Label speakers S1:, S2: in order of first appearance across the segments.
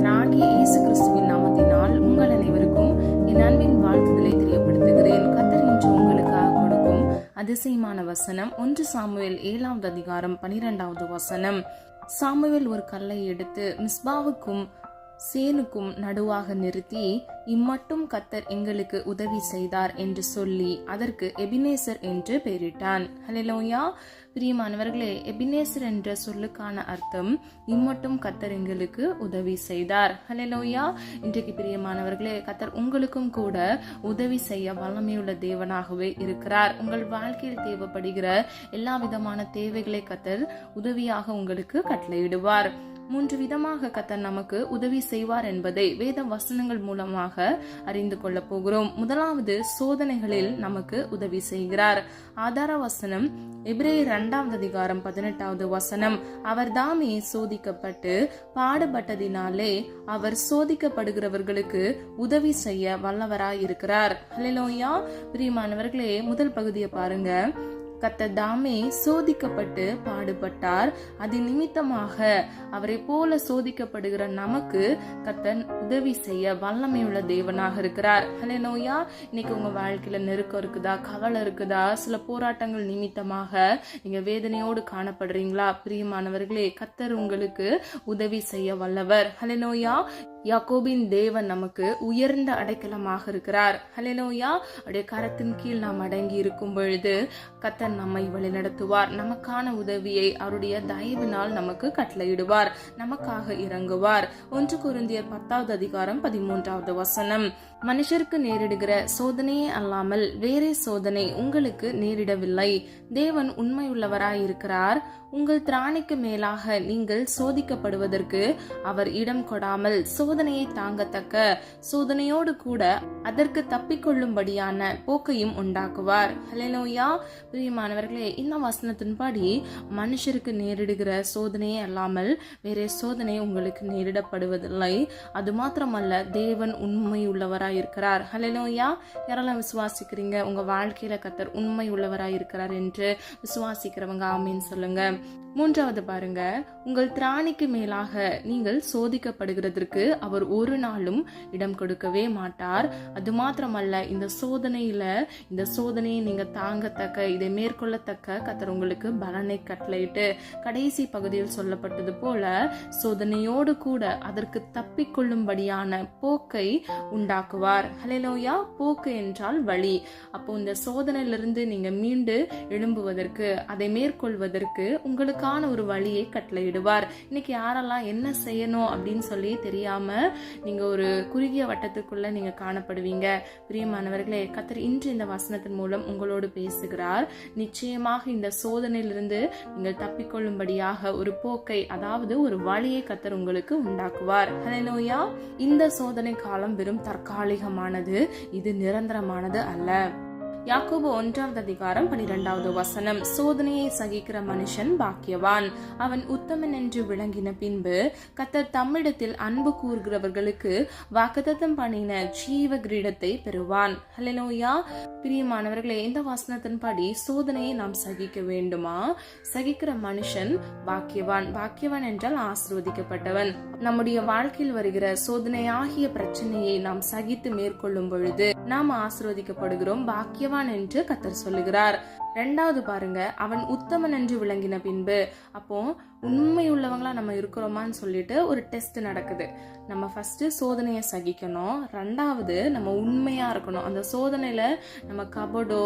S1: கர்த்தராகிய இயேசு கிறிஸ்துவின் நாமத்தினால் உங்கள் அனைவருக்கும் என் அன்பின் வாழ்த்துதலை தெரியப்படுத்துகிறேன். கர்த்தர் இன்று உங்களுக்காக கொடுக்கும் அதிசயமான வசனம் 1 சாமுவேல் 7வது அதிகாரம் 12வது வசனம். சாமுவேல் ஒரு கல்லை எடுத்து மிஸ்பாவுக்கும் சேனுக்கும் நடுவாக நிறுத்தி, இம்மட்டும் கர்த்தர் எங்களுக்கு உதவி செய்தார் என்று சொல்லி அதற்கு எபினேசர் என்று பெயரிட்டான். ஹல்லேலூயா. பிரியமானவர்களே, எபினேசர் என்ற சொல்லுக்கான அர்த்தம் இம்மட்டும் கர்த்தர் எங்களுக்கு உதவி செய்தார். ஹல்லேலூயா. இன்றைக்கு பிரியமானவர்களே, கர்த்தர் உங்களுக்கும் கூட உதவி செய்ய வல்லமையுள்ள தேவனாகவே இருக்கிறார். உங்கள் வாழ்க்கையில் தேவைப்படுகிற எல்லா விதமான தேவைகளை கர்த்தர் உதவியாக உங்களுக்கு கட்டளையிடுவார். 3 விதமாக கர்த்தர் நமக்கு உதவி செய்வார் என்பதை வேத வசனங்கள் மூலமாக அறிந்து கொள்ள போகிறோம். முதலாவது, சோதனைகளில் நமக்கு உதவி செய்கிறார். ஆதார வசனம் எபிரேயர் 2வது அதிகாரம் 18வது வசனம். அவர் தாமே சோதிக்கப்பட்டு பாடுபட்டதினாலே அவர் சோதிக்கப்படுகிறவர்களுக்கு உதவி செய்ய வல்லவராய் இருக்கிறார். ஹல்லேலூயா. பிரியமானவர்களே, முதல் பகுதியை பாருங்க. கர்த்தர் தாமே சோதிக்கப்பட்டு பாடுபட்டார், அது நிமித்தமாக அவரை போல சோதிக்கப்படுகிற நமக்கு கர்த்தர் உதவி செய்ய வல்லமையுள்ள தேவனாக இருக்கிறார். ஹல்லேலூயா. இன்னைக்கு உங்க வாழ்க்கையில நெருக்கம் இருக்குதா, கவலை இருக்குதா, சில போராட்டங்கள் நிமித்தமாக நீங்க வேதனையோடு காணப்படுறீங்களா? பிரியமானவர்களே, கர்த்தர் உங்களுக்கு உதவி செய்ய வல்லவர். ஹல்லேலூயா. யாக்கோபின் தேவன் நமக்கு உயர்ந்த அடைக்கலமாக இருக்கிறார். ஹல்லேலூயா. அவருடைய கரத்தின் கீழ் நாம் அடங்கி இருக்கும் பொழுது கர்த்தர் நம்மை வழிநடத்துவார். நமக்கான உதவியை அவருடைய தயவினால் நமக்கு கட்டளையிடுவார், நமக்காக இறங்குவார். 1 கொரிந்தியர் 10வது அதிகாரம் 13வது வசனம். மனுஷருக்கு நேரிடுகிற சோதனையே அல்லாமல் வேறே சோதனை உங்களுக்கு நேரிடவில்லை. தேவன் உண்மையுள்ளவராய் இருக்கிறார். உங்கள் திராணிக்கு மேலாக நீங்கள் சோதிக்கப்படுவதற்கு அவர் இடம் கொடாமல் சோதனையை தாங்கத்தக்க சோதனையோடு கூட அதற்கு தப்பிக்கொள்ளும்படியான போக்கையும் உண்டாக்குவார். ஹல்லேலூயா. பிரியமானவர்களே, இந்த வசனத்தின்படி மனுஷருக்கு நேரிடுகிற சோதனையே அல்லாமல் வேறே சோதனை உங்களுக்கு நேரிடப்படுவதில்லை. அது மாத்திரமல்ல, தேவன் உண்மை உள்ளவராய் இருக்கிறார். ஹல்லேலூயா. யாரெல்லாம் விசுவாசிக்கிறீங்க உங்க வாழ்க்கையில கர்த்தர் உண்மை உள்ளவராய் இருக்கிறார் என்று விசுவாசிக்கிறவங்க ஆமீன் சொல்லுங்க. 3வது பாருங்க, உங்கள் திராணிக்கு மேலாக நீங்கள் சோதிக்கப்படுகிறதற்கு அவர் ஒரு நாளும் இடம் கொடுக்கவே மாட்டார். அது மாத்திரமல்ல, இந்த சோதனையை நீங்க தாங்கத்தக்க, இதை மேற்கொள்ளத்தக்க கர்த்தர் உங்களுக்கு பலனை கட்டளையிட்டு, கடைசி பகுதியில் சொல்லப்பட்டது போல சோதனையோடு கூட அதற்கு தப்பிக்கொள்ளும்படியான போக்கை உண்டாக்குவார். ஹல்லேலூயா. போக்கு என்றால் வழி. அப்போ இந்த சோதனையிலிருந்து நீங்க மீண்டு எழும்புவதற்கு, அதை மேற்கொள்வதற்கு உங்களுக்கான ஒரு வழியை கட்டளையிடுவார். இன்னைக்கு யாரெல்லாம் என்ன செய்யணும் அப்படின்னு சொல்லி தெரியாம நீங்க ஒரு குறுகிய வட்டத்துக்குள்ள நீங்க காணப்படுவீங்க. பிரியமானவர்களே, கர்த்தர் இன்று இந்த வசனத்தின் மூலம் உங்களோடு பேசுகிறார். நிச்சயமாக இந்த சோதனையிலிருந்து நீங்கள் தப்பிக்கொள்ளும்படியாக ஒரு போக்கை, அதாவது ஒரு வழியை கர்த்தர் உங்களுக்கு உண்டாக்குவார். ஹல்லேலூயா. இந்த சோதனை காலம் வெறும் தற்காலிகமானது, இது நிரந்தரமானது அல்ல. யாக்கோபு 1வது அதிகாரம் 12வது வசனம். சோதனையை சகிக்கிற மனுஷன் பாக்கியவான், அவன் உத்தமன் என்று விளங்கின பின்பு கர்த்தர் தம்மிடத்தில் அன்பு கூறுகிறவர்களுக்கு வாக்குத்தத்தம் பண்ணின ஜீவ கிரீடத்தை பெறுவான். ஹல்லேலூயா. பிரியமானவர்களே, இந்த வசனத்தின்படி சோதனையை நாம் சகிக்க வேண்டுமா? சகிக்கிற மனுஷன் பாக்கியவான். பாக்கியவான் என்றால் ஆசீர்வதிக்கப்பட்டவன். நம்முடைய வாழ்க்கையில் வருகிற சோதனையாகிய பிரச்சனையை நாம் சகித்து மேற்கொள்ளும் பொழுது நாம் ஆசீர்வதிக்கப்படுகிறோம், பாக்கியவான் என்று கர்த்தர் சொல்லுகிறார். 2வது பாருங்க, அவன் உத்தமன் என்று விளங்கின பின்பு. அப்போ உண்மை உள்ளவங்களா நம்ம இருக்கிறோமான்னு சொல்லிட்டு ஒரு டெஸ்ட் நடக்குது. நம்ம ஃபர்ஸ்ட் சோதனையை சகிக்கணும். 2வது நம்ம உண்மையா இருக்கணும். அந்த சோதனையில நம்ம கபடோ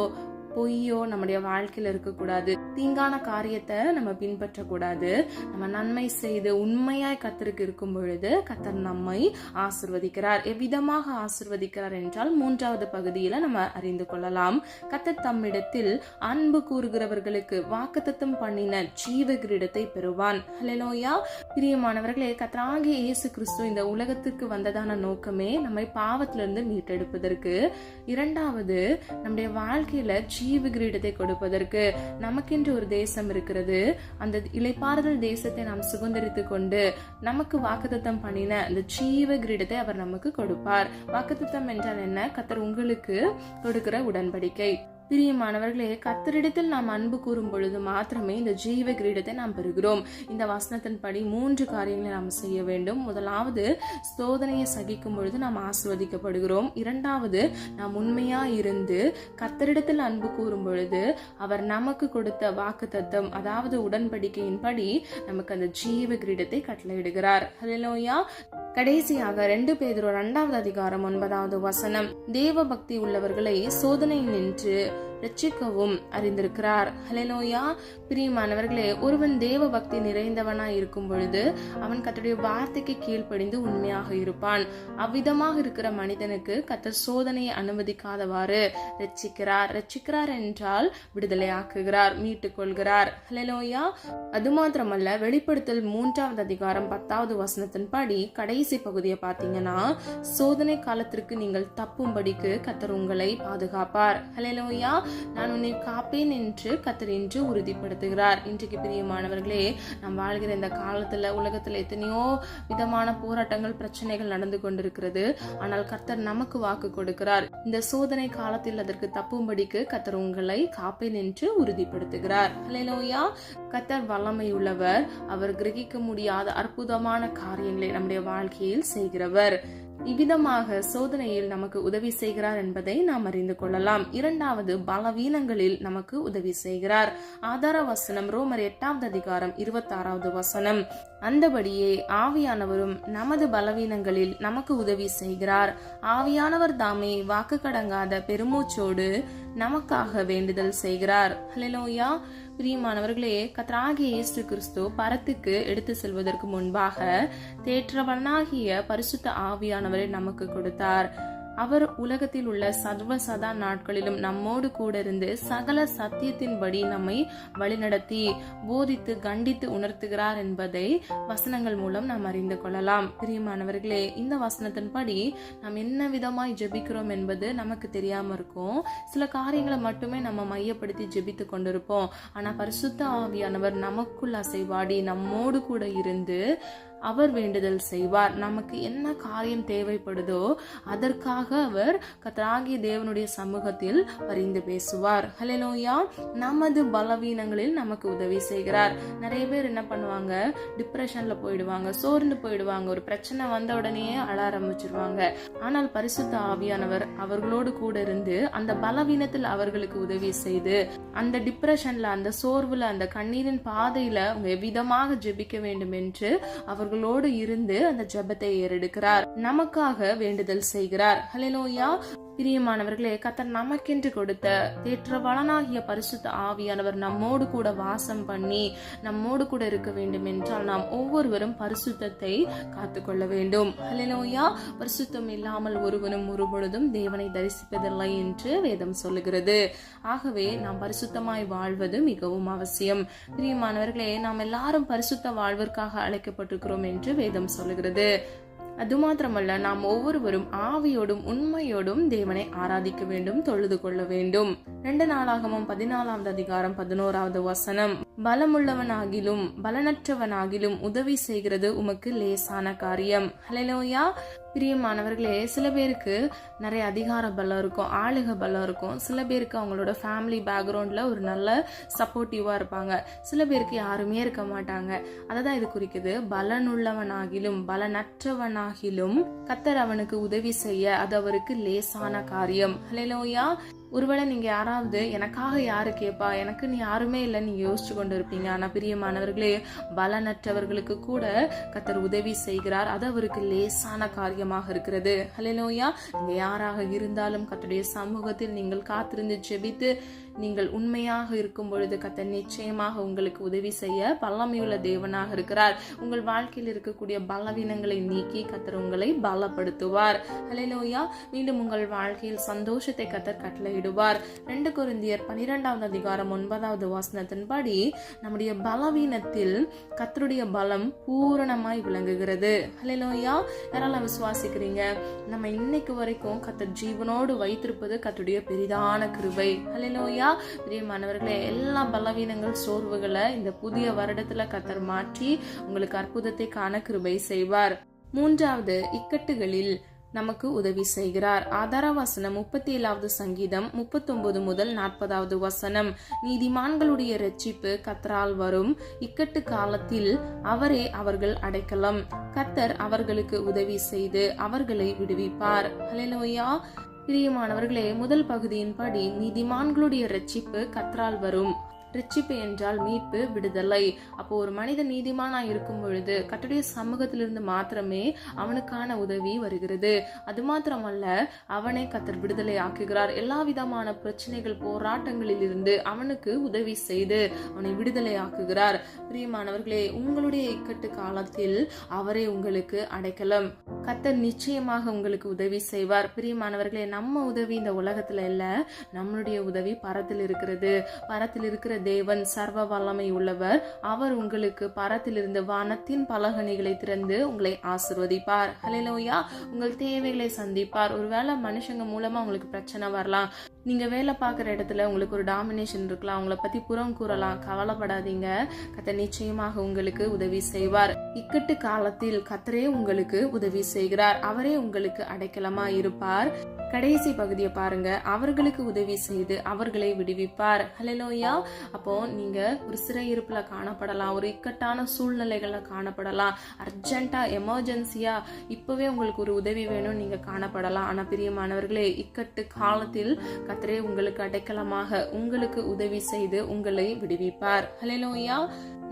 S1: பொய்யோ நம்முடைய வாழ்க்கையில இருக்கக்கூடாது. தீங்கான காரியத்தை நம்ம பின்பற்றக்கூடாது. நம்ம நன்மை செய்து உண்மையாய் கர்த்தருக்கு இருக்கும் பொழுது கர்த்தர் நம்மை ஆசீர்வதிக்கிறார். எவ்விதமாக ஆசீர்வதிக்கிறார் என்றால் 3வது பகுதியில நம்ம அறிந்து கொள்ளலாம். கர்த்தர் தம்மிடத்தில் அன்பு கூறுகிறவர்களுக்கு வாக்குத்தத்தம் பண்ணின ஜீவ கிரீடத்தை பெறுவான். ஹல்லேலூயா. பிரியமானவர்களே, கர்த்தராகிய இயேசு கிறிஸ்து இந்த உலகத்துக்கு வந்ததான நோக்கமே நம்மை பாவத்திலிருந்து மீட்டெடுப்பதற்கு. 2வது, நம்முடைய வாழ்க்கையில ஜீவ கிரீடத்தை கொடுப்பதற்கு. நமக்கென்று ஒரு தேசம் இருக்கிறது. அந்த இளைப்பாறுதல் தேசத்தை நாம் சுதந்தரித்துக் கொண்டு நமக்கு வாக்குத்தத்தம் பண்ணின அந்த ஜீவ கிரீடத்தை அவர் நமக்கு கொடுப்பார். வாக்குத்தத்தம் என்றால் என்ன? கர்த்தர் உங்களுக்கு கொடுக்கிற உடன்படிக்கை. பிரியமானவர்களே, கர்த்தரிடத்தில் நாம் அன்பு கூறும் பொழுது மாத்திரமே இந்த ஜீவ கிரீடத்தை நாம் பெறுகிறோம். இந்த வசனத்தின்படி 3 காரியங்களை நாம் செய்ய வேண்டும். முதலாவது, சோதனையை சகிக்கும் பொழுது நாம் ஆசீர்வதிக்கப்படுகிறோம். இரண்டாவது, நாம் உண்மையா இருந்து கர்த்தரிடத்தில் அன்பு கூறும் பொழுது அவர் நமக்கு கொடுத்த வாக்குத்தத்தம், அதாவது உடன்படிக்கையின்படி நமக்கு அந்த ஜீவ கிரீடத்தை கட்டளையிடுகிறார். ஹல்லேலூயா. கடைசியாக 2 பேதுரு 2வது அதிகாரம் 9வது வசனம், தேவ பக்தி உள்ளவர்களை சோதனை நின்று ரட்சிக்கவும் அறிந்திருக்கிறார். ஹல்லேலூயா. பிரியமானவர்களே, ஒருவன் தேவ பக்தி நிறைந்தவனாய் இருக்கும் பொழுது அவன் கர்த்தருடைய வார்த்தைக்கு கீழ்ப்படிந்து உண்மையாக இருப்பான். அவ்விதமாக இருக்கிற மனிதனுக்கு கர்த்தர் சோதனையை அனுமதிக்காதவாறு ரட்சிக்கிறார் என்றால் விடுதலை ஆக்குகிறார், மீட்டுக் கொள்கிறார். ஹல்லேலூயா. அது மாத்திரமல்ல, வெளிப்படுத்தல் 3வது அதிகாரம் 10வது வசனத்தின்படி கடைசி பகுதியை பார்த்தீங்கன்னா, சோதனை காலத்திற்கு நீங்கள் தப்பும்படிக்கு கர்த்தர் உங்களை பாதுகாப்பார். ஹல்லேலூயா. நான் உன்னை காப்பேன் என்று கர்த்தர் இன்று உறுதிப்படுத்துகிறார். இன்றைக்கு பிரியமானவர்களே, நாம் வாழ்கிற இந்த காலத்துல உலகத்துல எத்தனையோ விதமான போராட்டங்கள், பிரச்சனைகள் நடந்து கொண்டிருக்கிறது. ஆனால் கர்த்தர் நமக்கு வாக்கு கொடுக்கிறார். இந்த சோதனை காலத்தில் அதற்கு தப்பும்படிக்கு கர்த்தர் உங்களை காப்பேன் என்று உறுதிப்படுத்துகிறார். ஹல்லேலூயா. கர்த்தர் வல்லமை உள்ளவர். அவர் கிரகிக்க முடியாத அற்புதமான காரியங்களை நம்முடைய வாழ்க்கையில் செய்கிறவர். இவ்விதமாக சோதனையில் நமக்கு உதவி செய்கிறார் என்பதை நாம் அறிந்து கொள்ளலாம். இரண்டாவது, பலவீனங்களில் நமக்கு உதவி செய்கிறார். ஆதார வசனம் ரோமர் 8வது அதிகாரம் 26வது வசனம், அந்தபடியே ஆவியானவரும் நமது பலவீனங்களில் நமக்கு உதவி செய்கிறார். ஆவியானவர் தாமே வாக்கு கடங்காத பெருமூச்சோடு நமக்காக வேண்டுதல் செய்கிறார். ஹல்லேலூயா. பிரியமானவர்களே, கர்த்தராகிய இயேசு கிறிஸ்து பரத்துக்கு எடுத்து செல்வதற்கு முன்பாக தேற்றவனாகிய பரிசுத்த ஆவியானவரை நமக்கு கொடுத்தார். அவர் உலகத்தில் உள்ள சதா நாட்களிலும் நம்மோடு கூட இருந்து சகல சத்தியத்தின்படி நம்மை வழிநடத்தி போதித்து கண்டித்து உணர்த்துகிறார் என்பதை வசனங்கள் மூலம் நாம் அறிந்து கொள்ளலாம். பிரியமானவர்களே, இந்த வசனத்தின்படி நாம் என்ன விதமாய் ஜெபிக்கிறோம் என்பது நமக்கு தெரியாம இருக்கும். சில காரியங்களை மட்டுமே நம்ம மையப்படுத்தி ஜெபித்து கொண்டிருப்போம். ஆனா பரிசுத்த ஆவியானவர் நமக்குள் அசைவாடி நம்மோடு கூட இருந்து அவர் வேண்டுதல் செய்வார். நமக்கு என்ன காரியம் தேவைப்படுதோ அதற்காக அவர் கர்த்தராகிய தேவனுடைய சமூகத்தில் பரிந்து பேசுவார். ஹல்லேலூயா. நமது பலவீனங்களில் நமக்கு உதவி செய்கிறார். நிறைய பேர் என்ன பண்ணுவாங்க, டிப்ரெஷன்ல போயிடுவாங்க, சோர்ந்து போயிடுவாங்க, ஒரு பிரச்சனை வந்த உடனே அழ ஆரம்பிச்சிருவாங்க. ஆனால் பரிசுத்த ஆவியானவர் அவர்களோடு கூட இருந்து அந்த பலவீனத்தில் அவர்களுக்கு உதவி செய்து அந்த டிப்ரெஷன்ல, அந்த சோர்வுல, அந்த கண்ணீரின் பாதையில அவங்க எவ்விதமாக ஜெபிக்க வேண்டும் என்று அவர்களோடு இருந்து அந்த ஜெபத்தை ஏறெடுக்கிறார். நமக்காக வேண்டுதல் செய்கிறார். ஹல்லேலூயா. பிரியமானவர்களே, கர்த்தர் நமக்கென்று கொடுத்த தேற்றவளனாகிய பரிசுத்த ஆவியானவர் நம்மோடு கூட வாசம் பண்ணி நம்மோடு கூட இருக்க வேண்டும் என்றால் நாம் ஒவ்வொருவரும் பரிசுத்தத்தை காத்துக்கொள்ள வேண்டும். ஹல்லேலூயா. பரிசுத்தம் இல்லாமல் ஒருவனும் ஒருபொழுதும் தேவனை தரிசிப்பதில்லை என்று வேதம் சொல்லுகிறது. ஆகவே நாம் பரிசுத்தமாய் வாழ்வது மிகவும் அவசியம். பிரியமானவர்களே, நாம் எல்லாரும் பரிசுத்த வாழ்விற்காக அழைக்கப்பட்டிருக்கிறோம் என்று வேதம் சொல்லுகிறது. அது மாத்திரமல்ல, நாம் ஒவ்வொருவரும் ஆவியோடும் உண்மையோடும் தேவனை ஆராதிக்க வேண்டும், தொழுது கொள்ள வேண்டும். 2 நாளாகமம் 14வது அதிகாரம் 11வது வசனம், பலமுள்ளவனாகிலும் பலனற்றவனாகிலும் உதவி செய்கிறது உமக்கு லேசான காரியம். ஹல்லேலூயா. பிரியமானவர்களே, சில பேருக்கு நிறைய அதிகார பலம் இருக்கும், ஆளுக பலம் இருக்கும். சில பேருக்கு அவங்களோட ஃபேமிலி பேக்ரவுண்ட்ல ஒரு நல்ல சப்போர்ட்டிவா இருப்பாங்க. சில பேருக்கு யாருமே இருக்க மாட்டாங்க. அததான் இது குறிக்குது. பலனுள்ளவனாகிலும் பலனற்றவனாகிலும் கர்த்தர் அவனுக்கு உதவி செய்ய அது அவருக்கு லேசான காரியம். ஹல்லேலூயா. ஒருவேளை நீங்க யாராவது எனக்காக யாரு கேட்பா, எனக்கு நீ யாருமே இல்லை நீங்க யோசிச்சு கொண்டு இருப்பீங்க. ஆனா பிரியமானவர்களே, பலனற்றவர்களுக்கு கூட கர்த்தர் உதவி செய்கிறார். அது அவருக்கு லேசான காரியமாக இருக்கிறது. ஹல்லேலூயா. நீங்க யாராக இருந்தாலும் கர்த்தருடைய சமூகத்தில் நீங்கள் காத்திருந்து ஜெபித்து நீங்கள் உண்மையாக இருக்கும் பொழுது கர்த்தர் நிச்சயமாக உங்களுக்கு உதவி செய்ய வல்லமையுள்ள தேவனாக இருக்கிறார். உங்கள் வாழ்க்கையில் இருக்கக்கூடிய பலவீனங்களை நீக்கி கர்த்தர் உங்களை பலப்படுத்துவார். ஹல்லேலூயா. மீண்டும் உங்கள் வாழ்க்கையில் சந்தோஷத்தை கர்த்தர் கட்டளையிடுவார். 2 கொரிந்தியர் 12வது அதிகாரம் 9வது வசனத்தின்படி நம்முடைய பலவீனத்தில் கர்த்தருடைய பலம் பூரணமாய் விளங்குகிறது. ஹல்லேலூயா. யாரெல்லாம் விசுவாசிக்கிறீங்க? நம்ம இன்னைக்கு வரைக்கும் கர்த்தர் ஜீவனோடு வைத்திருப்பது கர்த்தருடைய பெரிதான கிருபை. ஹல்லேலூயா. பிரியமானவர்களே, எல்லா பலவீனங்கள், சோர்வுகளை இந்த புதிய வருடத்துல கர்த்தர் மாற்றி உங்களுக்கு அற்புதத்தை காண கிருபை செய்வார். 3வது, இக்கட்டுகளில் நமக்கு உதவி செய்கிறார். ஆதார வசனம் 37வது சங்கீதம் 39 முதல் 40வது வசனம். நீதிமான்களுடைய இரட்சிப்பு கர்த்தரால் வரும், இக்கட்டு காலத்தில் அவரே அவர்கள் அடைக்கலம். கர்த்தர் அவர்களுக்கு உதவி செய்து அவர்களை விடுவிப்பார். ஹல்லேலூயா. பிரியமானவர்களே, முதல் பகுதியின்படி நீதிமான்களுடைய இரட்சிப்பு கர்த்தரால் வரும். ரட்சிப்பு என்றால் மீட்பு, விடுதலை. அப்போ ஒரு மனிதன் நீதிமானா இருக்கும் பொழுது கர்த்தருடைய சமூகத்திலிருந்து மாத்திரமே அவனுக்கான உதவி வருகிறது. அது மாத்திரமல்ல, அவனை கர்த்தர் விடுதலை ஆக்குகிறார். எல்லா விதமான பிரச்சனைகள், போராட்டங்களில் இருந்து அவனுக்கு உதவி செய்து அவனை விடுதலை ஆக்குகிறார். பிரியமானவர்களே, உங்களுடைய இக்கட்டு காலத்தில் அவரே உங்களுக்கு அடைக்கலம். கர்த்தர் நிச்சயமாக உங்களுக்கு உதவி செய்வார். பிரியமானவர்களே, நம்ம உதவி இந்த உலகத்துல இல்ல, நம்மளுடைய உதவி பரத்தில் இருக்கிறது. பரத்தில் இருக்கிற தேவன் சர்வ வல்லமை உள்ளவர். அவர் உங்களுக்கு பரத்திலிருந்து வானத்தின் பலகணிகளை திறந்து உங்களை ஆசீர்வதிப்பார். ஹல்லேலூயா. உங்கள் தேவைகளை சந்திப்பார். ஒருவேளை மனுஷங்க மூலமா உங்களுக்கு பிரச்சனை வரலாம். நீங்க வேலை பார்க்குற இடத்துல உங்களுக்கு ஒரு டாமினேஷன் இருக்கலாம், உங்களை பத்தி புறம் கூறலாம். கவலைப்படாதீங்க, கர்த்தர் நிச்சயமாக உங்களுக்கு உதவி செய்வார். இக்கட்டு காலத்தில் கர்த்தரே உங்களுக்கு உதவி செய்கிறார். அவரே உங்களுக்கு அடைக்கலமா இருப்பார். கடைசி பகுதியை பாருங்க. அவர்களுக்கு உதவி செய்து அவர்களை விடுவிப்பார். ஹல்லேலூயா. அப்போ நீங்க ஒரு சிறையிருப்புல காணப்படலாம், ஒரு இக்கட்டான சூழ்நிலைகள்ல காணப்படலாம், அர்ஜென்ட்டா எமர்ஜென்சியா இப்பவே உங்களுக்கு ஒரு உதவி வேணும் நீங்க காணப்படலாம். ஆனா பிரியமானவர்களே, இக்கட்டு காலத்தில் கர்த்தரே உங்களுக்கு அடைக்கலமாக உங்களுக்கு உதவி செய்து உங்களை விடுவிப்பார். ஹல்லேலூயா.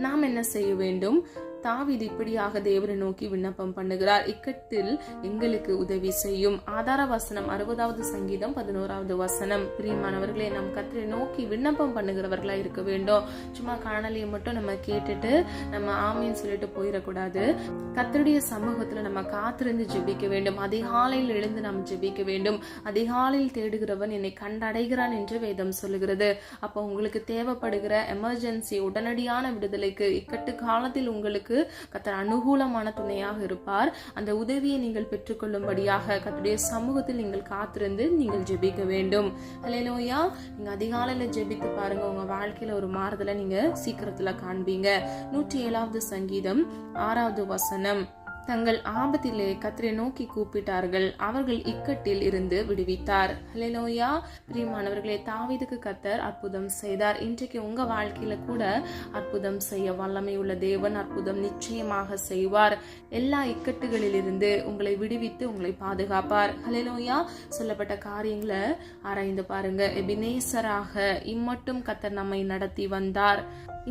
S1: நாம் என்ன செய்ய வேண்டும்? தாவீது இப்படியாக தேவனை நோக்கி விண்ணப்பம் பண்ணுகிறார். இக்கட்டில் எங்களுக்கு உதவி செய்யும். ஆதார வசனம் 60வது சங்கீதம் 11வது வசனம். பிரியமானவர்களே, நம் கர்த்தரை நோக்கி விண்ணப்பம் பண்ணுகிறவர்களா இருக்க வேண்டும். சும்மா காணொலியை மட்டும் நம்ம கேட்டுட்டு நம்ம ஆமீன் சொல்லிட்டு போயிடக்கூடாது. கர்த்தருடைய சமூகத்துல நம்ம காத்திருந்து ஜெபிக்க வேண்டும். அதிகாலையில் எழுந்து நாம் ஜெபிக்க வேண்டும். அதிகாலையில் தேடுகிறவன் என்னை கண்டடைகிறான் என்று வேதம் சொல்லுகிறது. அப்போ உங்களுக்கு தேவைப்படுகிற எமர்ஜென்சி, உடனடியான விடுதலைக்கு, இக்கட்டு காலத்தில் உங்களுக்கு கர்த்தர் அனுகூலமான துணையாக இருப்பார். அந்த உதவியை நீங்கள் பெற்றுக்கொள்ளும்படியாக கர்த்தருடைய சமூகத்தில் நீங்கள் காத்திருந்து நீங்கள் ஜெபிக்க வேண்டும். ஹல்லேலூயா. நீங்க அதிகாலையில ஜெபித்து பாருங்க, உங்க வாழ்க்கையில ஒரு மாறுதலை நீங்க சீக்கிரத்துல காண்பீங்க. 107வது சங்கீதம் 6வது வசனம். தங்கள் ஆபத்திலே கர்த்தரை நோக்கி கூப்பிட்டார்கள், அவர்கள் இக்கட்டில் இருந்து விடுவித்தார். ஹல்லேலூயா. பிரியமானவர்களே, தாவீதுக்கு கர்த்தர் அற்புதம் செய்தார். இன்றைக்கு உங்க வாழ்க்கையில கூட அற்புதம் செய்ய வல்லமை உள்ள தேவன் அற்புதம் நிச்சயமாக செய்வார். எல்லா இக்கட்டுகளில் இருந்து உங்களை விடுவித்து உங்களை பாதுகாப்பார். ஹல்லேலூயா. சொல்லப்பட்ட காரியங்களை ஆராய்ந்து பாருங்க. எபினேசராக இம்மட்டும் கர்த்தர் நம்மை நடத்தி வந்தார்.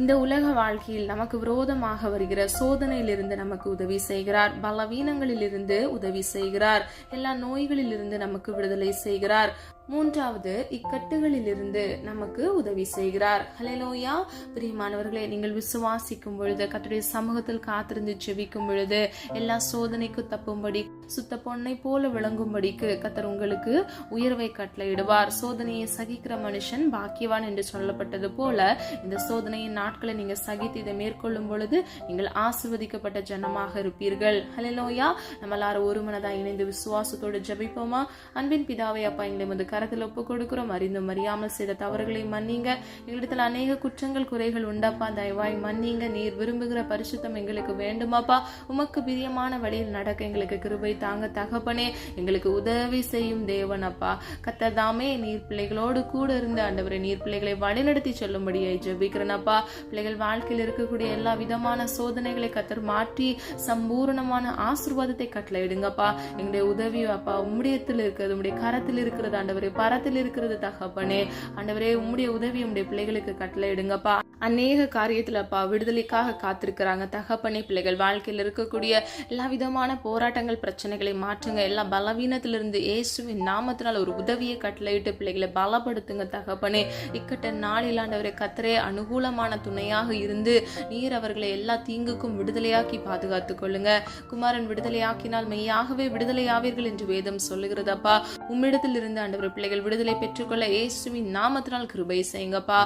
S1: இந்த உலக வாழ்க்கையில் நமக்கு விரோதமாக வருகிற சோதனையிலிருந்து நமக்கு உதவி செய்கிறார். பலவீனங்களிலிருந்து உதவி செய்கிறார். எல்லா நோய்களிலிருந்து நமக்கு விடுதலை செய்கிறார். மூன்றாவது, இக்கட்டுகளிலிருந்து நமக்கு உதவி செய்கிறார். ஹல்லேலூயா. பிரியமானவர்களே, நீங்கள் விசுவாசிக்கும் பொழுது, கர்த்தருடைய சமூகத்தில் காத்திருந்து ஜெபிக்கும் பொழுது, எல்லா சோதனைக்கு தப்பும்படி சுத்த பொன்னை போல விளங்கும்படிக்கு கர்த்தர் உங்களுக்கு உயர்வை கட்டளையிடுவார். சோதனையை சகிக்கிற மனுஷன் பாக்கியவான் என்று சொல்லப்பட்டது போல, இந்த சோதனையின் நாட்களை நீங்க சகித்து இதை மேற்கொள்ளும் பொழுது நீங்கள் ஆசீர்வதிக்கப்பட்ட ஜனமாக இருப்பீர்கள். ஹல்லேலூயா. நம்ம எல்லாரும் ஒரு மனதா இணைந்து விசுவாசத்தோடு ஜெபிப்போமா? அன்பின் பிதாவே, அப்பா, எங்களை கரத்தில் ஒப்பு கொடுக்கிறோம். அறிந்தும் அறியாமல் செய்த தவறுகளை மன்னிங்க. எங்களிடத்தில் அநேக குற்றங்கள் குறைகள் உண்டாப்பா, தயவாய் மன்னிங்க. நீர் விரும்புகிற பரிசுத்தம் எங்களுக்கு வேண்டுமாப்பா. உமக்கு பிரியமான வழியில் நடக்க எங்களுக்கு கிருபை தாங்க தகப்பனே. எங்களுக்கு உதவி செய்யும் தேவன் அப்பா. கர்த்தர் தாமே நீர் பிள்ளைகளோடு கூட இருந்து ஆண்டவரே, நீர் பிள்ளைகளை வழிநடத்தி சொல்லும்படியாய் ஜெபிக்கிறேனப்பா. பிள்ளைகள் வாழ்க்கையில் இருக்கக்கூடிய எல்லா விதமான சோதனைகளை கர்த்தர் மாற்றி சம்பூர்ணமான ஆசீர்வாதத்தை கட்டளையிடுங்கப்பா. எங்களுடைய உதவி அப்பா உம்முடையத்தில் இருக்கிறது, உம்முடைய கரத்தில் இருக்கிறது ஆண்டவரே, பரத்தில் இருக்கிறது தகப்பனே. ஆண்டவரே, உம்முடைய உதவி உம்முடைய பிள்ளைகளுக்கு கட்டளையிடுங்கப்பா. அநேக காரியத்துலப்பா விடுதலைக்காக காத்திருக்கிறாங்க தகப்பனே. பிள்ளைகள் வாழ்க்கையில் இருக்கக்கூடிய எல்லா விதமான போராட்டங்கள், பிரச்சனைகளை மாற்றுங்க. எல்லா பலவீனத்திலிருந்து இயேசுவின் நாமத்தினால் ஒரு உதவியை கட்டளையிட்டு பிள்ளைகளை பலப்படுத்துங்க தகப்பனே. இக்கட்ட நாளில் ஆண்டவரே கர்த்தரே அனுகூலமான துணையாக இருந்து நீர் அவர்களை எல்லா தீங்குக்கும் விடுதலையாக்கி பாதுகாத்துக் கொள்ளுங்க. குமாரன் விடுதலையாக்கினால் மெய்யாகவே விடுதலையாவீர்கள் என்று வேதம் சொல்லுகிறதப்பா. உம்மிடத்தில் இருந்து ஆண்டவரே பிள்ளைகள் விடுதலை பெற்றுக்கொள்ள இயேசுவின் நாமத்தினால் கிருபை செய்யுங்கப்பா.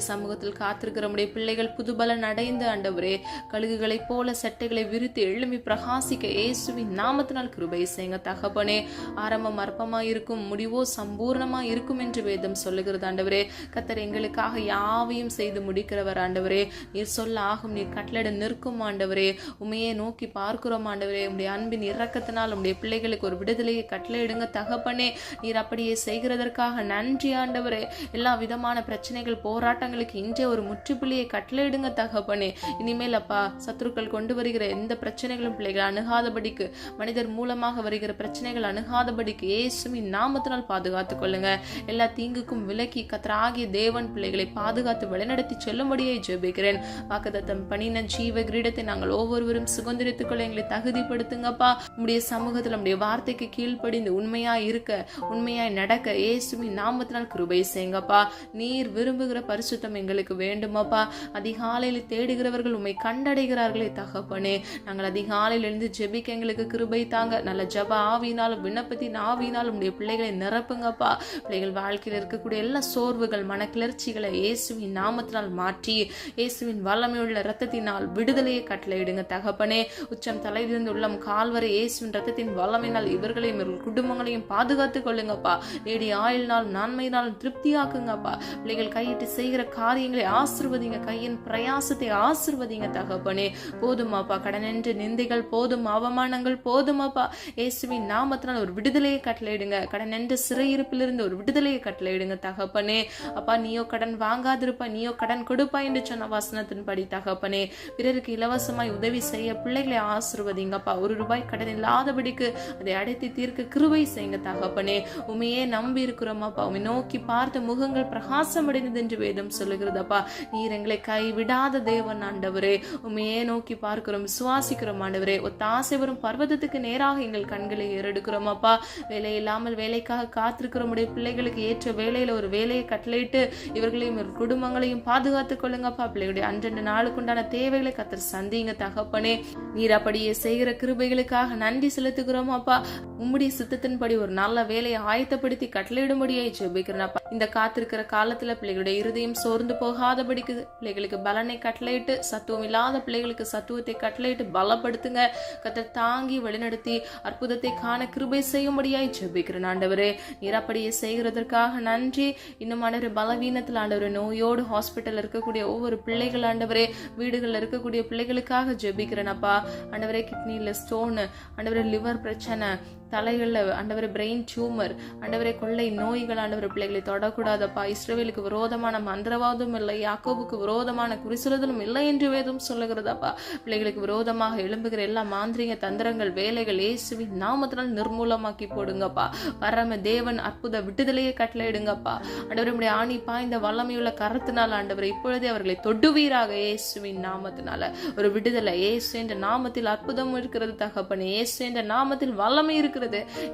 S1: சமூகத்தில் காத்திருக்கிற உம்முடைய பிள்ளைகள் புதுபலன் அடைந்து ஆண்டவரே கழுகுகளைப் போல செட்டைகளை விரித்து எழும்பி பிரகாசிக்க இயேசுவின் நாமத்தினால் கிருபை செய்யுங்க தகப்பனே. ஆரம்பம் அற்பமா இருக்கும், முடிவோ சம்பூர்ணமா இருக்கும் என்று வேதம் சொல்லுகிறது ஆண்டவரே. கர்த்தர் எங்களுக்காக யாவையும் செய்து முடிக்கிறவர் ஆண்டவரே. நீர் சொல்ல ஆகும், நீர் கட்டளை நிற்கும் ஆண்டவரே. உண்மையை நோக்கி பார்க்கிறோம் ஆண்டவரே. உம்முடைய அன்பின் இரக்கத்தினால் உம்முடைய பிள்ளைகளுக்கு ஒரு விடுதலையை கட்டளையிடுங்க தகப்பனே. நீர் அப்படியே செய்கிறதற்காக நன்றி ஆண்டவரே. எல்லா விதமான பிரச்சனைகள் போராட்டங்களுக்கு இன்றே ஒரு முற்றுப்புள்ளியை கட்டளையிடுங்க தகப்பனே. இனிமேல் அப்பா சத்துருக்கள் கொண்டு வருகிற எந்த பிரச்சனைகளும் பிள்ளைகள் அணுகாதபடிக்கு, மனிதர் மூலமாக வருகிற பிரச்சனைகள் அணுகாதபடிக்கு இயேசுவின் நாமத்தினால் பாதுகாத்துக் கொள்ளுங்க. எல்லா தீங்குக்கும் விலக்கி கர்த்தராகிய தேவன் பிள்ளைகளை பாதுகாத்து வழிநடத்தி செல்லும்படியே ஜெபிக்கிறேன். வாக்குத்தத்தம் பண்ணின ஜீவ கிரீடத்தை நாங்கள் ஒவ்வொருவரும் சுதந்திரித்துக் கொள்ள எங்களை தகுதிப்படுத்துங்கப்பா. உம்முடைய சமூகத்தில் நம்முடைய வார்த்தைக்கு கீழ்ப்படிந்து உண்மையாய் இருக்க, உண்மையாய் நடக்க இயேசுவின் நாமத்தினால் கிருபை செய்யுங்கப்பா. நீர் விரும்புகிற பரிசுத்தம் எங்களுக்கு வேண்டுமாப்பா. அதிகாலையில் தேடுகிறவர்கள் உம்மை கண்டடைகிறார்களே தகப்பனே. நாங்கள் அதிகாலையில் எழுந்து ஜெபிக்க எங்களுக்கு கிருபை தாங்க. நல்ல ஜப ஆவியினாலும் விண்ணப்பத்தின் ஆவியினாலும் உம்முடைய பிள்ளைகளை நிரப்புங்கப்பா. பிள்ளைகள் வாழ்க்கையில் இருக்கக்கூடிய எல்லா சோர்வுகள், மனக்கிளர்ச்சிகளை இயேசுவின் நாமத்தினால் மாற்றி இயேசுவின் வல்லமையுள்ள இரத்தத்தினால் விடுதலையை கட்டளையிடுங்க தகப்பனே. உச்சம் தலையிலிருந்து உள்ளம் கால்வரை இயேசுவின் இரத்தத்தின் வல்லமையினால் இவர்களையும் இவர்கள் குடும்பங்களையும் பாதுகாத்துக் கொள்ளுங்கப்பா. நீடிய ஆயுள்னால் நன்மையினாலும் திருப்தியாக்குங்கப்பா. பிள்ளைகள் கையிட்டு செய்கிற காரியங்களை ஆசிர்வதிங்க, கையின் பிரயாசத்தை ஆசிர்வதிங்க தகப்பனே. போதுமாப்பா கடனென்று நிந்தைகள் போதும், அவமானங்கள் போதுமாப்பா. இயேசுவின் நாமத்தினால் ஒரு விடுதலையை கட்டளையிடுங்க. கடனென்று சிறையிருப்பிலிருந்து ஒரு விடுதலையை கட்டளையிடுங்க தகப்பனே. அப்பா நீயோ கடன் வாங்காதிருப்பா, நீயோ கடன் கொடுப்பா என்று சொன்ன வசனத்தின்படி தகப்பனே. பிறருக்கு இலவசமாய் உதவி செய்ய பிள்ளைகளை ஆசிர்வதிங்கப்பா. ₹1 கடன் இல்லாதபடிக்கு அதை அடைத்து தீர்க்க கிருபை செய்யுங்க தகப்பனே. உமையே நம்பி இருக்கிறோமாப்பா. உமை நோக்கி பார்த்த முகங்கள் பிரகாசம் அடைந்தது என்று வேதம் சொல்லுகிறதப்பா. நீர் எங்களை கைவிடாத தேவன் ஆண்டவரே. உமையே நோக்கி பார்க்கிறோம், விசுவாசிக்கிறோம் ஆண்டவரே. ஒத்தாசை வரும் பர்வதத்துக்கு நேராக எங்கள் கண்களை ஏறெடுக்கிறோம் அப்பா. வேலை இல்லாமல் வேலைக்காக காத்திருக்கிற உடைய பிள்ளைகளுக்கு ஏற்ற வேலையில ஒரு வேலையை கட்டளையிட்டு இவர்களையும் குடும்பங்களையும் பாதுகாத்துக் கொள்ளுங்கப்பா. பிள்ளைகளுடைய அன்றெண்டு நாளுக்குண்டான தேவைகளை கர்த்தர் சந்திங்க தகப்பனே. நீர் அப்படியே செய்கிற கிருபைகளுக்காக நன்றி செலுத்துகிறோம் அப்பா. உம்முடைய சித்தத்தின்படி ஒரு நல்ல வேலையை ஆயத்தப்படுத்தி கட்டளையிடும்படியாய் ஜெபிக்கிறேன்ப்பா. இந்த காத்திருக்கிற காலத்துல பிள்ளைகளுடைய இருதயம் சோர்ந்து போகாதபடிக்கு பிள்ளைகளுக்கு பலனை கட்டளையிட்டு, சத்துவம் இல்லாத பிள்ளைகளுக்கு சத்துவத்தை கட்டளையிட்டு பலப்படுத்துங்க. கர்த்தர் தாங்கி வழிநடத்தி அற்புதத்தை காண கிருபை செய்யும்படியாய் ஜெபிக்கிறேன் ஆண்டவரே. நீர் அப்படியே செய்கிறதற்காக நன்றி. இன்னும் ஆண்டவரே பலவீனத்தில் ஆண்டவரே நோயோடு ஹாஸ்பிட்டல் இருக்கக்கூடிய ஒவ்வொரு பிள்ளைகள் ஆண்டவரே, வீடுகளில் இருக்கக்கூடிய பிள்ளைகளுக்காக ஜெபிக்கிறேன் அப்பா. ஆண்டவரே கிட்னில ஸ்டோன், ஆண்டவரே லிவர் பிரச்சனை, தலைகளில் ஆண்டவரே பிரெயின் டியூமர், ஆண்டவரே கொள்ளை நோய்கள் ஆண்டவரே பிள்ளைகளை தொடக்கூடாதப்பா. இஸ்ரவேலுக்கு விரோதமான மந்திரவாதம் இல்லை, யாக்கோபுக்கு விரோதமான குறிசுறுதலும் இல்லை என்று வேதம் சொல்லுகிறதப்பா. பிள்ளைகளுக்கு விரோதமாக எழும்புகிற எல்லா மாந்திரிக தந்திரங்கள், வேலைகள் இயேசுவின் நாமத்தினால் நிர்மூலமாக்கி போடுங்கப்பா. பரம தேவன் அற்புத விடுதலையை கட்டளையிடுங்கப்பா. ஆண்டவரே உம்முடைய ஆணி பாய்ந்த வல்லமையுள்ள கரத்தினால் ஆண்டவரே இப்பொழுதே அவர்களை தொடுவீராக. இயேசுவின் நாமத்தினால ஒரு விடுதலை. இயேசு என்ற நாமத்தில் அற்புதம் இருக்கிறது தகப்பனே. இயேசு என்ற நாமத்தில் வல்லமை இருக்கிறது.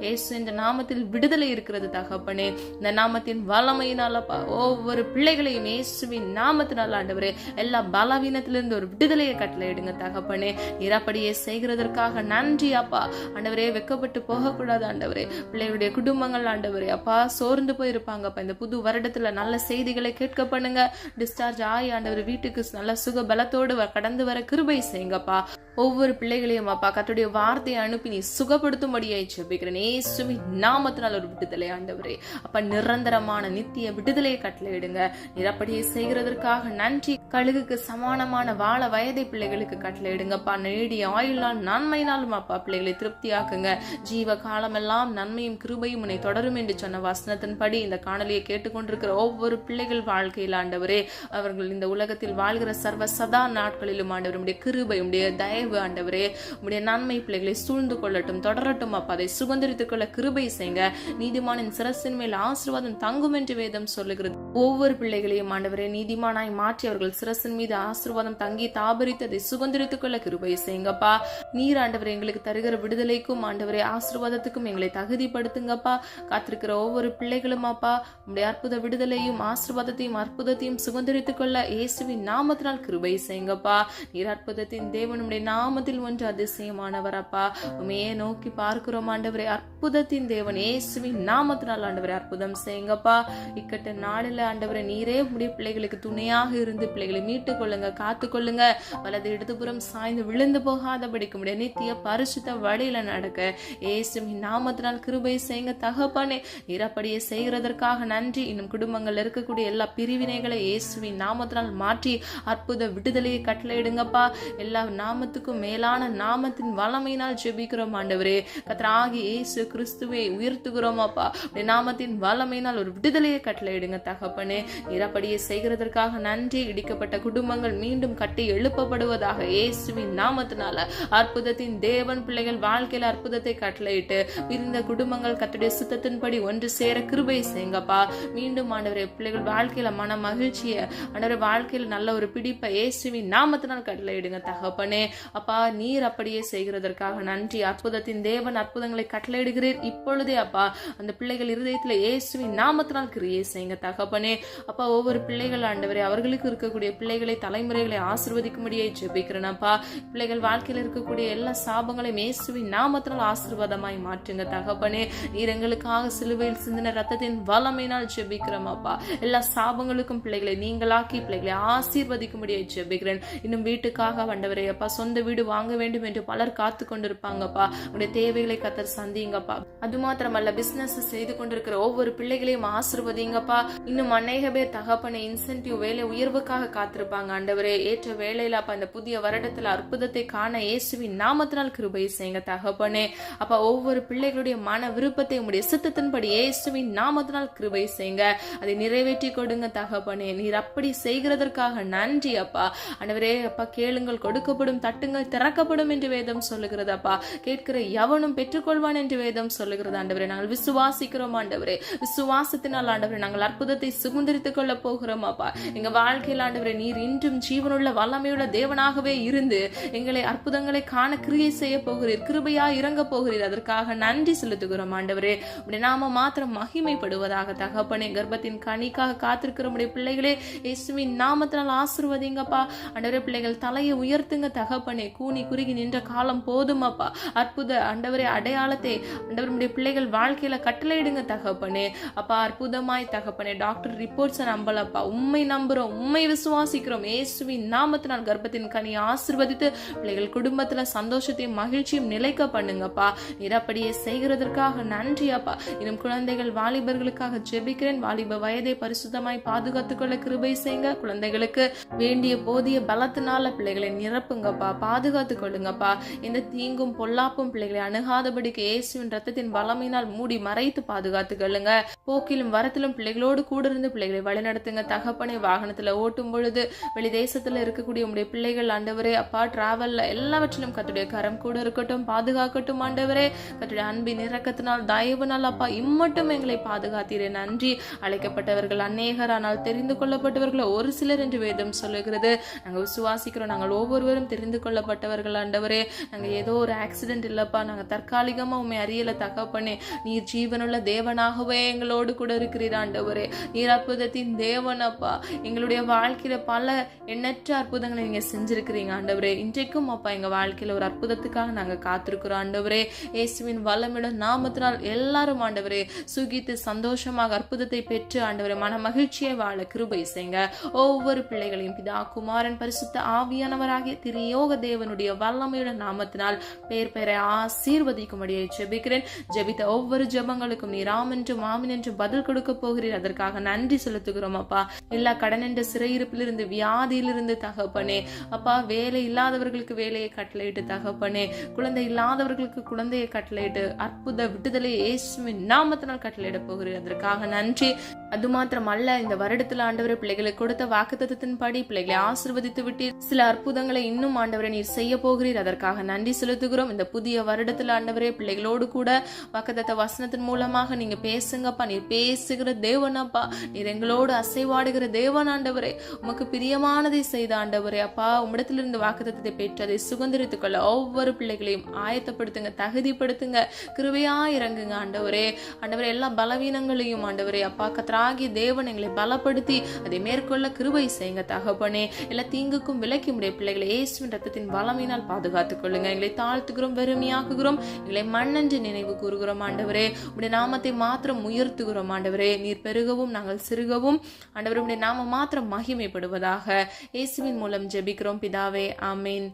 S1: இயேசு என்ற நாமத்தில் விடுதலை இருக்கிறது தகப்பனே. இந்த நாமத்தின் வல்லமையினாலப்பா ஒவ்வொரு பிள்ளைகளையும் இயேசுவின் நாமத்தினால் ஆண்டவரே எல்லா பலவீனத்திலிருந்து ஒரு விடுதலையை கட்டளையிடுங்க தகப்பனே. நீர் அப்படியே செய்கிறதற்காக நன்றி அப்பா. ஆண்டவரே வெக்கப்பட்டு போகக்கூடாது ஆண்டவரே. பிள்ளைகளுடைய குடும்பங்கள் ஆண்டவரே அப்பா சோர்ந்து போயிருப்பாங்கப்பா. இந்த புது வருடத்துல நல்ல செய்திகளை கேட்க பண்ணுங்க. டிஸ்சார்ஜ் ஆகி ஆண்டவர் வீட்டுக்கு நல்ல சுக பலத்தோடு கடந்து வர கிருபை செய்யுங்கப்பா. ஒவ்வொரு பிள்ளைகளையும் அப்பா கர்த்தருடைய வார்த்தையை அனுப்பி நீ சுகப்படுத்தும்படியாய் ஜெபிக்கிறேன். இயேசுவின் நாமத்தினால் ஒரு விடுதலை ஆண்டவரே அப்ப நிரந்தரமான நித்திய விடுதலையை கட்டளையிடுங்க. நீர் அப்படியே செய்கிறதற்காக நன்றி. கழுகுக்கு சமானமான வாழ வயதை பிள்ளைகளுக்கு கட்டளையிடுங்கப்பா. நீடிய ஆயுள்னால் நன்மையினாலும் அப்பா பிள்ளைகளை திருப்தியாக்குங்க. ஜீவ காலமெல்லாம் நன்மையும் கிருபையும் உன்னை தொடரும் என்று சொன்ன வசனத்தின்படி இந்த காணொலியை கேட்டுக்கொண்டிருக்கிற ஒவ்வொரு பிள்ளைகள் வாழ்க்கையில் ஆண்டவரே அவர்கள் இந்த உலகத்தில் வாழ்கிற சர்வ சதா நாட்களிலும் ஆண்டவர் உடைய கிருபை, உடைய தயவு ஆண்டவரே உடைய நன்மை பிள்ளைகளை சூழ்ந்து கொள்ளட்டும், தொடரட்டும் அப்பா. அதை சுதந்திரித்துக் கொள்ள கிருபை செய்யுங்க. நீதிமானின் சிரசின் மேல் ஆசீர்வாதம் தங்கும் என்று வேதம் சொல்லுகிறது. ஒவ்வொரு பிள்ளைகளையும் ஆண்டவரே நீதிமானாய் மாற்றி அவர்கள் சிரசின் மீது ஆசீர்வாதம் தங்கி தாபரித்து அதை சுதந்திரித்துக் கொள்ள கிருபை செய்யுங்கப்பா. நீர் ஆண்டவரே எங்களுக்கு தருகிற விடுதலைக்கும் ஆண்டவரே ஆசீர்வாதத்துக்கும் எங்களை தகுதிப்படுத்துங்கப்பா. காத்திருக்கிற ஒவ்வொரு பிள்ளைகளும் அப்பா உடைய அற்புத விடுதலையும் ஆசீர்வாதத்தையும் அற்புதத்தையும் சுதந்திரித்துக் கொள்ள இயேசுவின் நாமத்தினால் கிருபை செய்யுங்கப்பா. நீர் அற்புதத்தின் தேவனுடைய நாமத்தில் ஒன்று அதிசயமானவர் அப்பா. உமையே நோக்கி பார்க்கிறோம் ஆண்டவரே, அற்புதத்தின் தேவன் இயேசுவின் நாமத்தினால் ஆண்டவரே அற்புதம் செய்யுங்கப்பா. இக்கட்ட நாளில் ஆண்டவரை நீரே உடைய பிள்ளைகளுக்கு துணையாக இருந்து பிள்ளைகளை மீட்டுக் கொள்ளுங்க, காத்து கொள்ளுங்க. வலது இடதுபுறம் சாய்ந்து விழுந்து போகாதபடிக்கு முடிய நித்திய பரிசுத்த வழியில நடக்க இயேசுவின் நாமத்தினால் கிருபை செய்யுங்க தகப்பனே. நீரப்படியே செய்கிறதற்காக நன்றி. இன்னும் குடும்பங்கள் இருக்கக்கூடிய எல்லா பிரிவினைகளை இயேசுவின் நாமத்தினால் மாற்றி அற்புத விடுதலையை கட்டளையிடுங்கப்பா. எல்லா நாமத்துக்கும் மேலான நாமத்தின் வல்லமையினால் ஜெபிக்கிறோம் ஆண்டவரே. கர்த்தராகிய இயேசு கிறிஸ்துவை உயர்த்துகிறோம் அப்பா. நாமத்தின் வல்லமையினால் ஒரு விடுதலையை கட்டளையிடுங்க தகப்பனே. நீரப்படியே செய்கிறதற்காக நன்றி. இடிக்கப்பட்ட குடும்பங்கள் மீண்டும் கட்டி எழுப்பப்படுவதாக இயேசுவின் நாமத்தினால அற்புதத்தின் தேவன் பிள்ளைகள் வாழ்க்கையில அற்புதத்தை கட்டளையிட்டு பிரிந்த குடும்பங்கள் கர்த்தருடைய சுத்தத்தின்படி ஒன்று சேர கிருபை செய்யுங்கப்பா. மீண்டும் ஆண்டவரே பிள்ளைகள் வாழ்க்கையில மன மகிழ்ச்சியை ஆண்டவரே வாழ்க்கையில நல்ல ஒரு பிடிப்பை இயேசுவின் நாமத்தினால் கட்டளையிடுங்க தகப்பனே. அப்பா நீர் அப்படியே செய்கிறதற்காக நன்றி. அற்புதத்தின் தேவன் அற்புதங்களை கட்டளையிடுகிறீர் இப்பொழுதே அப்பா. அந்த பிள்ளைகள் இருதயத்துல இயேசுவின் நாமத்தினால் கிரியை செய்யுங்க தகப்பனே. அப்பா ஒவ்வொரு பிள்ளைகள் ஆண்டவரே அவர்களுக்கு இருக்கக்கூடிய பிள்ளைகளை தலைமுறைகளை ஆசீர்வதிக்கும்படியே ஜெபிக்கிறேன் அப்பா. பிள்ளைகள் வாழ்க்கையில் இருக்கக்கூடிய எல்லா சாபங்களையும் இயேசுவின் நாமத்தினால் ஆசீர்வாதமாய் மாற்றுங்க தகப்பனே. நீர் எங்களுக்காக சிலுவையில் சிந்தின ரத்தத்தின் வல்லமையினால் ஜெபிக்கிறோம் அப்பா. எல்லா சாபங்களுக்கும் பிள்ளைகளை நீங்களாக்கி பிள்ளைகளை ஆசீர்வதிக்கும்படியே ஜெபிக்கிறேன். இன்னும் வீட்டுக்காக ஆண்டவரே அப்பா சொந்த வீடு வாங்க வேண்டும் என்று பலர் காத்து கொண்டிருப்பாங்கப்பா. உங்களுடைய தேவைகளை கர்த்தர் சந்திங்கப்பா. அது மாத்திரமல்ல பிசினஸ் செய்து கொண்டிருக்கிற ஒவ்வொரு பிள்ளைகளையும் ஆசீர்வதிங்கப்பா. இன்னும் அநேக பேர் தகப்பனே இன்சென்டிவ் வேலை உயர்வுக்காக காத்திருப்பாங்க ஆண்டவரே. ஏற்ற வேலையில அப்ப இந்த புதிய வருடத்துல அற்புதத்தை காண இயேசுவின் நாமத்தினால் கிருபை செய்யுங்க தகப்பனே. அப்ப ஒவ்வொரு பிள்ளைகளுடைய மன விருப்பத்தை உடைய சித்தத்தின்படி இயேசுவின் நாமத்தினால் கிருபை செய்யுங்க. அதை நிறைவேற்றி கொடுங்க தகப்பனே. நீர் அப்படி செய்கிறதற்காக நன்றி அப்பா. ஆண்டவரே அப்பா கேளுங்கள் கொடுக்கப்படும், தட்டுங்கள் திறக்கப்படும் என்று வேதம் சொல்லுகிறது அப்பா. கேட்கிற எவனும் பெற்றுக்கொள்வான் என்று வேதம் சொல்லுகிறது ஆண்டவரே. நாங்கள் விசுவாசிக்கிறோம் ஆண்டவரே. விசுவாசத்தினால் ஆண்டவரே நாங்கள் அற்புதத்தை சுதந்திரித்துக் கொள்ள போகிறோம் அப்பா. எங்க வாழ்க்கையில் ஆண்டவரே நீர் இன்றும் ஜீவனுள்ள வல்லமையுள்ள தேவனாகவே இருந்து எங்களை அற்புதங்களை காண கிரியை செய்ய போகிறீர். கிருபையா இறங்க போகிறீர். அதற்காக நன்றி செலுத்துகிறோம் ஆண்டவரே. உடைய நாம மாத்திரம் மகிமைப்படுவதாக தகப்பனே. கர்ப்பத்தின் கனிக்காக காத்திருக்கிற உடைய பிள்ளைகளே இயேசுவின் நாமத்தினால் ஆசீர்வதிங்கப்பா. ஆண்டவரே பிள்ளைகள் தலையை உயர்த்துங்க தகப்பனே. கூனி குறுகி நின்ற காலம் போதும் அப்பா. அற்புத ஆண்டவரே அடையாளத்தை ஆண்டவருடைய பிள்ளைகள் வாழ்க்கையில கட்டளையிடுங்க தகப்பனே. அப்பா அற்புதமாய் தகப்பனே. டாக்டர் ரிப்போர்ட்ஸ் நம்பலப்பா. உண்மை நம்புறோம், உண்மை விசுவாசிக்கிறோம். இயேசுவின் நாமத்தினால் கர்ப்பத்தின் கனியை ஆசீர்வதித்து பிள்ளைகள் குடும்பத்துல சந்தோஷத்தையும் மகிழ்ச்சியும் நிலைக்க பண்ணுங்கப்பா. நிரப்படியே செய்கிறதற்காக நன்றி அப்பா. இன்னும் குழந்தைகள் வாலிபர்களுக்காக ஜெபிக்கிறேன். வாலிப வயதை பரிசுத்தமாய் பாதுகாத்துக் கொள்ள கிருபை செய்யுங்க. குழந்தைகளுக்கு வேண்டிய போதிய பலத்தினால பிள்ளைகளை நிரப்புங்கப்பா. பாதுகாத்துக் கொள்ளுங்கப்பா. இந்த தீங்கும் பொல்லாப்பும் பிள்ளைகளை அணுகாதபடிக்கு இயேசுவின் ரத்தத்தின் வல்லமையினால் மூடி மறைத்து பாதுகாத்துக் கொள்ளுங்க. போக்கிலும் வரத்திலும் பிள்ளைகளோடு கூட இருந்து பிள்ளைகளை வழிநடத்துங்க தகப்பனை. வாகனத்துல ஓட்டும் பொழுது வெளி தேசத்துல இருக்கக்கூடிய உங்களுடைய பிள்ளைகள் ஆண்டவரே அப்பா டிராவல்ல எல்லாவற்றிலும் கர்த்தருடைய கரம் கூட இருக்கட்டும், பாதுகாக்கட்டும் ஆண்டவரே. கர்த்தருடைய அன்பின் இரக்கத்தினால் தயவுனால் அப்பா இம்மட்டும் எங்களை பாதுகாத்தீரே நன்றி. அழைக்கப்பட்டவர்கள் அநேகர், ஆனால் தெரிந்து கொள்ளப்பட்டவர்கள் ஒரு சிலர் என்று வேதம் சொல்லுகிறது. நாங்கள் விசுவாசிக்கிறோம். நாங்கள் ஒவ்வொருவரும் தெரிந்து கொள்ளப்பட்டவர்கள் ஆண்டவரே. நாங்கள் ஏதோ ஒரு ஆக்சிடென்ட் இல்லப்பா. நாங்கள் தற்காலிகமா உண்மை அறியல தகப்பனே. நீர் ஜீவனுள்ள தேவனாகவே எங்களோடு கூட இருக்கிறீர் ஆண்டவரே. நீர் அற்புதத்தின் தேவன் அப்பா. எங்களுடைய வாழ்க்கையில பல எண்ணற்ற அற்புதங்களை நீங்க செஞ்சிருக்கிறீங்க ஆண்டவரே. இன்றைக்கும் அப்பா எங்க வாழ்க்கையில ஒரு அற்புதத்துக்காக நாங்க காத்திருக்கிறோம் ஆண்டவரே. இயேசுவின் வல்லமையுள்ள நாமத்தினால் எல்லாரும் ஆண்டவரே சுகித்து சந்தோஷமாக அற்புதத்தை பெற்று ஆண்டவரே மன மகிழ்ச்சியை வாழ கிருபை செய்யுங்க. ஒவ்வொரு பிள்ளைகளையும் பிதா குமாரன் பரிசுத்த ஆவியானவராகிய திரியோக தேவனுடைய வல்லமையுள்ள நாமத்தினால் பேர் பெயரை ஆசீர்வதிக்கும்படியே ஜெபிக்கிறேன். ஜெபித்த ஒவ்வொரு ஜெபங்களுக்கும் நீர் ஆம் என்றும் ஆமீன் என்று பதில் கொடுக்க போகிறீர். அதற்காக நன்றி செலுத்துகிறோம் அப்பா. எல்லா கடன் என்ற சிறையிருப்பிலிருந்து, வியாதியிலிருந்து தகப்பனே அப்பா, வேலை இல்லாதவர்களுக்கு வேலையை கட்டளையிட்டு தகப்பனே, குழந்தை இல்லாதவர்களுக்கு குழந்தையை கட்டளையிட்டு அற்புத விடுதலையை இயேசுவின் நாமத்தினால் கட்டளையிட போகிறீர். அதற்காக நன்றி. அது மாத்திரம் அல்ல, இந்த வருடத்தில் ஆண்டவரை பிள்ளைகளுக்கு கொடுத்த வாக்குத்தத்தத்தின்படி பிள்ளைகளை ஆசீர்வதித்து விட்டீர். சில அற்புதங்களை இன்னும் ஆண்டவரை நீர் செய்ய போகிறீர். அதற்காக நன்றி செலுத்துகிறோம். இந்த புதிய வருடத்தில் ஆண்டவரே பிள்ளைகளோடு கூட வாக்குத்தத்த வசனத்தின் மூலமாக நீங்க பேசுங்கப்பா. நீர் பேசுகிற தேவனப்பா. நீர் எங்களோடு அசைவாடுகிற தேவன் ஆண்டவரே. உமக்கு பிரியமானதை செய்த ஆண்டவரே அப்பா. உம்மிடத்திலிருந்து வாக்குத்தத்தத்தை பெற்று அதை சுதந்திரித்துக் கொள்ள ஒவ்வொரு பிள்ளைகளையும் ஆயத்தப்படுத்துங்க, தகுதிப்படுத்துங்க, கிருபையா இறங்குங்க ஆண்டவரே. ஆண்டவரே எல்லா பலவீனங்களையும் ஆண்டவரே அப்பா கத்ரா கர்த்தராகிய தேவன் எங்களை பலப்படுத்தி அதை மேற்கொள்ள கிருபை செய்யுங்க தகப்பனே. எல்லா தீங்குக்கும் விலக்கி உடைய பிள்ளைகளை இயேசுவின் ரத்தத்தின் பலமினால் பாதுகாத்துக் கொள்ளுங்க. எங்களை தாழ்த்துகிறோம், வெறுமையாக்குகிறோம், எங்களை மண்ணென்று நினைவு கூறுகிறோம் ஆண்டவரே. உடைய நாமத்தை மாத்திரம் உயர்த்துகிறோம் ஆண்டவரே. நீர் பெருகவும் நாங்கள் சிறுகவும் ஆண்டவரே. உடைய நாம மாத்திரம் மகிமைப்படுவதாக இயேசுவின் மூலம் ஜெபிக்கிறோம் பிதாவே, ஆமீன்.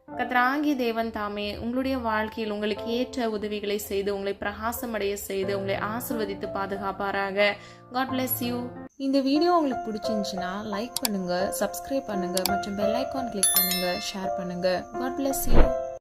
S1: கர்த்தராகிய தேவன் தாமே உங்களுடைய வாழ்க்கையில் உங்களுக்கு ஏற்ற உதவிகளை செய்து உங்களை பிரகாசமடைய செய்து உங்களை ஆசீர்வதித்து பாதுகாப்பாராக. God bless you.
S2: இந்த வீடியோ உங்களுக்கு பிடிச்சிருந்துச்சுன்னா லைக் பண்ணுங்க, சப்ஸ்கிரைப் பண்ணுங்க மற்றும் பெல் ஐகான் கிளிக் பண்ணுங்க, ஷேர் பண்ணுங்க. God bless you.